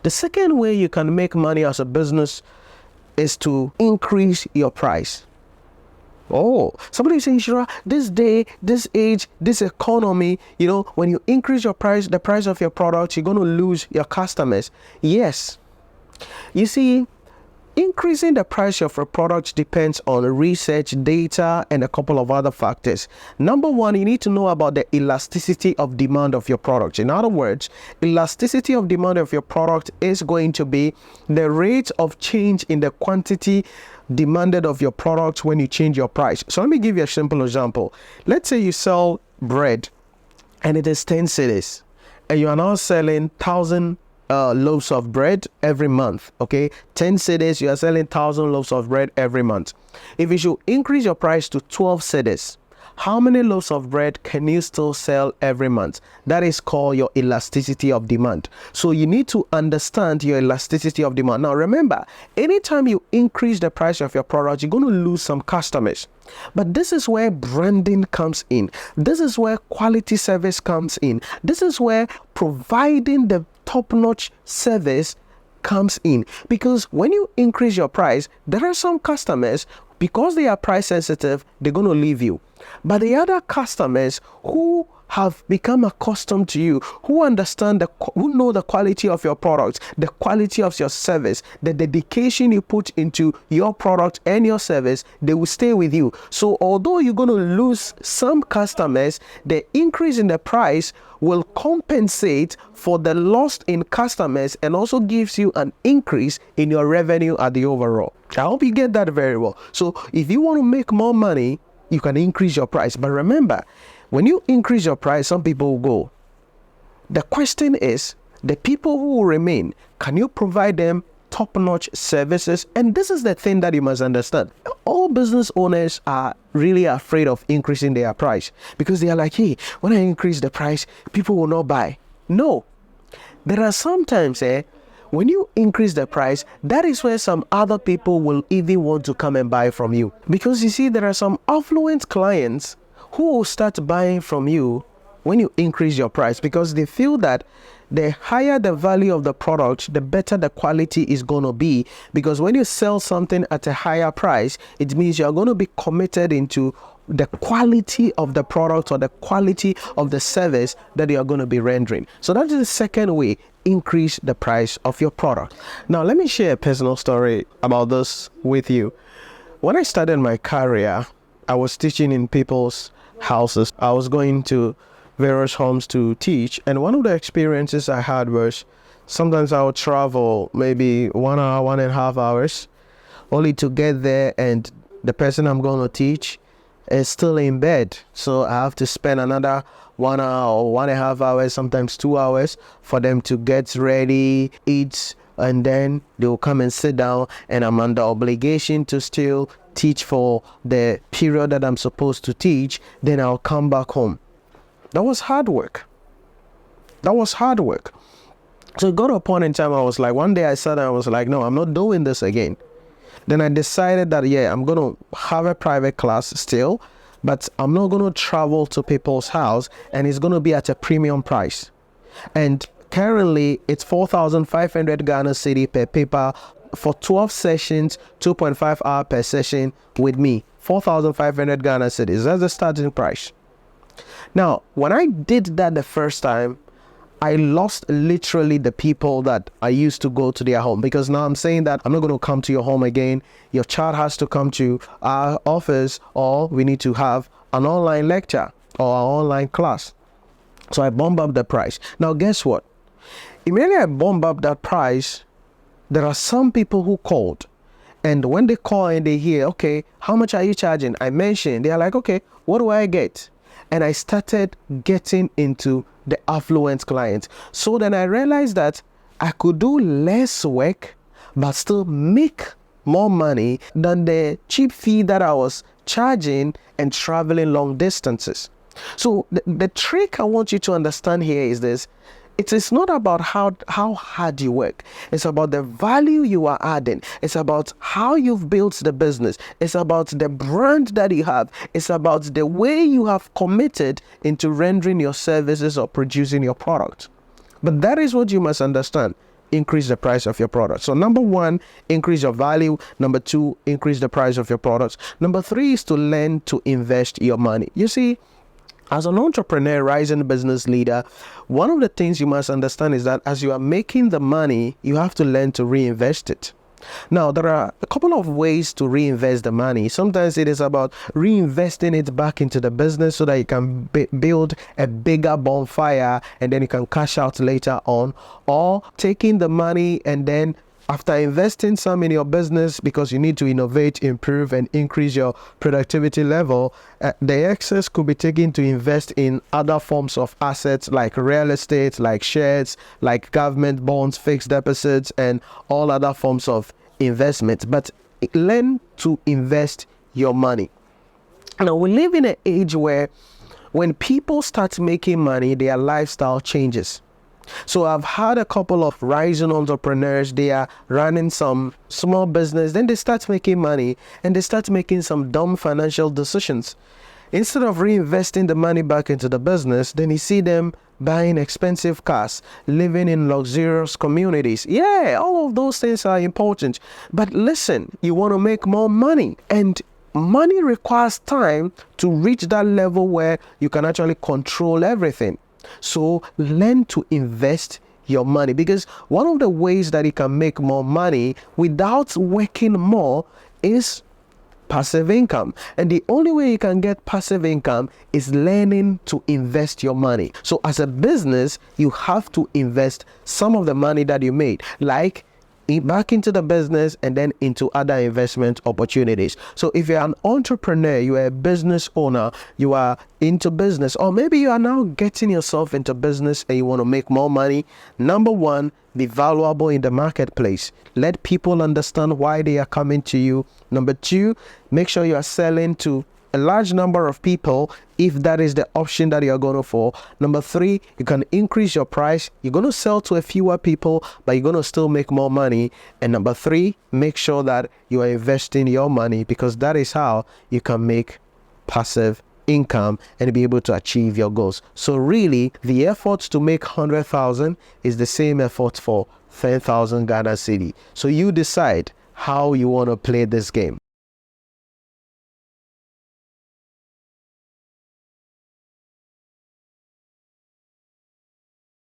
The second way you can make money as a business is to increase your price. Oh, somebody is saying, Nhyira, this day, this age, this economy, when you increase your price, the price of your product, you're going to lose your customers. Yes. You see, increasing the price of a product depends on research, data, and a couple of other factors. Number one, you need to know about the elasticity of demand of your product. In other words, elasticity of demand of your product is going to be the rate of change in the quantity demanded of your product when you change your price. So let me give you a simple example. Let's say you sell bread and it is 10 cedis and you are now selling 1,000 loaves of bread every month. Okay, 10 cedis, you are selling 1,000 loaves of bread every month. If you should increase your price to 12 cedis, how many loaves of bread can you still sell every month? That is called your elasticity of demand. So you need to understand your elasticity of demand. Now remember, anytime you increase the price of your product, you're going to lose some customers. But this is where branding comes in. This is where quality service comes in. This is where providing the top-notch service comes in. Because when you increase your price, there are some customers, because they are price sensitive, they're going to leave you. But the other customers who have become accustomed to you, who understand, who know the quality of your product, the quality of your service, the dedication you put into your product and your service, they will stay with you. So although you're going to lose some customers, the increase in the price will compensate for the loss in customers and also gives you an increase in your revenue at the overall. I hope you get that very well. So if you want to make more money, you can increase your price. But remember, when you increase your price, some people will go. The question is, the people who will remain, can you provide them top-notch services? And this is the thing that you must understand. All business owners are really afraid of increasing their price because they are like, hey, when I increase the price, people will not buy. No. There are sometimes, when you increase the price, that is where some other people will even want to come and buy from you. Because you see, there are some affluent clients who will start buying from you when you increase your price because they feel that the higher the value of the product, the better the quality is going to be. Because when you sell something at a higher price, it means you're going to be committed into the quality of the product or the quality of the service that you're going to be rendering. So that is the second way, increase the price of your product. Now, let me share a personal story about this with you. When I started my career, I was teaching in people's houses. I was going to various homes to teach, and one of the experiences I had was sometimes I would travel maybe 1 hour, 1.5 hours, only to get there and the person I'm going to teach is still in bed. So I have to spend another 1 hour or 1.5 hours, sometimes 2 hours for them to get ready, eat, and then they'll come and sit down, and I'm under obligation to still teach for the period that I'm supposed to teach. Then I'll come back home. That was hard work. So it got a point in time I was like, one day I sat and I was like, no, I'm not doing this again. Then I decided that, yeah, I'm going to have a private class still, but I'm not going to travel to people's house, and it's going to be at a premium price. And currently it's 4,500 Ghana cedi per paper for 12 sessions, 2.5 hours per session with me. 4,500 Ghana cedis. That's the starting price. Now, when I did that the first time, I lost literally the people that I used to go to their home, because now I'm saying that I'm not going to come to your home again. Your child has to come to our office, or we need to have an online lecture or an online class. So I bump up the price. Now, guess what? Immediately I bump up that price, there are some people who called. And when they call and they hear, okay, how much are you charging? I mentioned, they are like, okay, what do I get? And I started getting into the affluent clients. So then I realized that I could do less work, but still make more money than the cheap fee that I was charging and traveling long distances. So the trick I want you to understand here is this. It is not about how hard you work. It's about the value you are adding. It's about how you've built the business. It's about the brand that you have. It's about the way you have committed into rendering your services or producing your product. But that is what you must understand. increase the price of your product. So number one, increase your value. Number two, increase the price of your products. Number three is to learn to invest your money. You see, as an entrepreneur, rising business leader, one of the things you must understand is that as you are making the money, you have to learn to reinvest it. Now, there are a couple of ways to reinvest the money. Sometimes it is about reinvesting it back into the business so that you can build a bigger bonfire and then you can cash out later on, or taking the money and then after investing some in your business because you need to innovate, improve, and increase your productivity level, the excess could be taken to invest in other forms of assets like real estate, like shares, like government bonds, fixed deposits, and all other forms of investment. But learn to invest your money. Now, we live in an age where when people start making money, their lifestyle changes. So I've had a couple of rising entrepreneurs. They are running some small business, then they start making money and they start making some dumb financial decisions. Instead of reinvesting the money back into the business, then you see them buying expensive cars, living in luxurious communities. Yeah, all of those things are important. But listen, you want to make more money, and money requires time to reach that level where you can actually control everything. So learn to invest your money, because one of the ways that you can make more money without working more is passive income. And the only way you can get passive income is learning to invest your money. So as a business, you have to invest some of the money that you made, like back into the business and then into other investment opportunities. So if you're an entrepreneur, you are a business owner, you are into business, or maybe you are now getting yourself into business and you want to make more money, number one, be valuable in the marketplace. Let people understand why they are coming to you. Number two, make sure you are selling to a large number of people if that is the option that you're going for. Number three, you can increase your price. You're going to sell to a fewer people, but you're going to still make more money. And number three, make sure that you are investing your money, because that is how you can make passive income and be able to achieve your goals. So really, the effort to make 100,000 is the same effort for 10,000 Ghana cedi. So you decide how you want to play this game.